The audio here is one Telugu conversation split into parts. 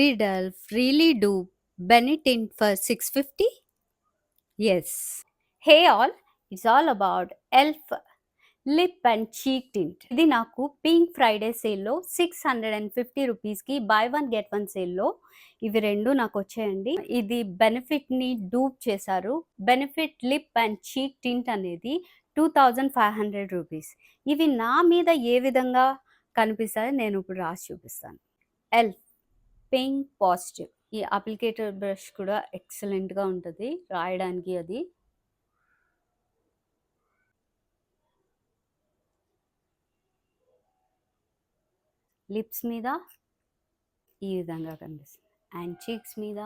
Riddle really do Benetint for 650? Yes. Hey all, it's all about Elf lip and cheek tint. ఇది నాకు పింక్ ఫ్రైడే సేల్లో 650 రూపీస్కి బై వన్ గెట్ వన్ సేల్లో ఇవి రెండు నాకు వచ్చాయండి. ఇది బెనిఫిట్ని డూప్ చేశారు. Benefit lip and cheek tint అనేది 2500 రూపీస్. ఇవి నా మీద ఏ విధంగా కనిపిస్తాయో నేను ఇప్పుడు రాసి చూపిస్తాను. Elf pink positive. ఈ అప్లికేటర్ బ్రష్ కూడా ఎక్సలెంట్గా ఉంటుంది రాయడానికి. అది లిప్స్ మీద ఈ విధంగా కనిపిస్తుంది అండ్ చీక్స్ మీద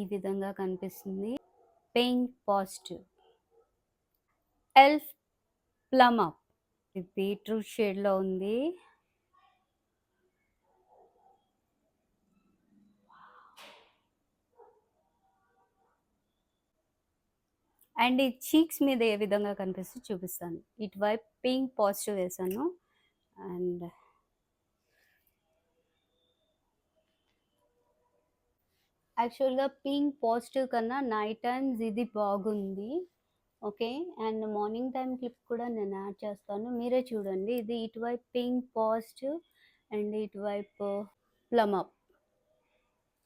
ఈ విధంగా కనిపిస్తుంది. Pink positive. Elf plum up ఇది బీట్రూట్ షేడ్లో ఉంది. అండ్ ఈ చీక్స్ మీద ఏ విధంగా కనిపిస్తుంది చూపిస్తాను. ఇటువైపు పింక్ పాజిటివ్ వేసాను అండ్ యాక్చువల్గా పింక్ పాజిటివ్ కన్నా నైట్ టైమ్స్ ఇది బాగుంది. Okay, and morning time clip కూడా నేను యాడ్ చేస్తాను, మీరే చూడండి. ఇది ఇటువైపు పింక్ పాజిటివ్ అండ్ ఇటువైపు ప్లమ్ అప్.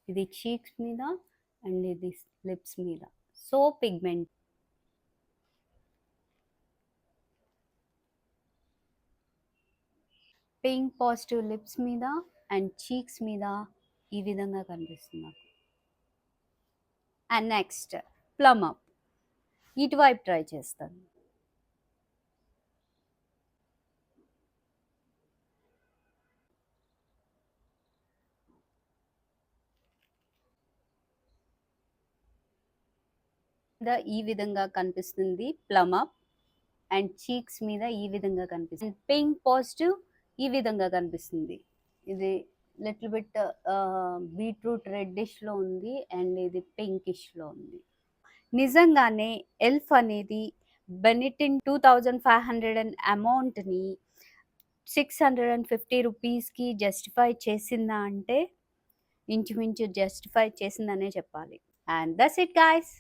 ఇది చీక్స్ మీద అండ్ ఇది లిప్స్ మీద. So pigment. Pink positive lips మీద అండ్ చీక్స్ మీద ఈ విధంగా కనిపిస్తుంది నాకు. అండ్ నెక్స్ట్ ప్లమ్ అప్ ఇటువైపు ట్రై చేస్తాను. ఈ విధంగా కనిపిస్తుంది ప్లమ్ అప్ అండ్ చీక్స్ మీద ఈ విధంగా కనిపిస్తుంది. పింక్ పాజిటివ్ ఈ విధంగా కనిపిస్తుంది. ఇది లిటిల్ బిట్ బీట్రూట్ రెడ్డిష్లో ఉంది అండ్ ఇది పింకిష్లో ఉంది. నిజంగానే ఎల్ఫ్ అనేది బెనిటిన్ 2500 అమౌంట్ని 650 రూపీస్కి జస్టిఫై చేసిందా అంటే ఇంచుమించు జస్టిఫై చేసిందనే చెప్పాలి. And that's it guys.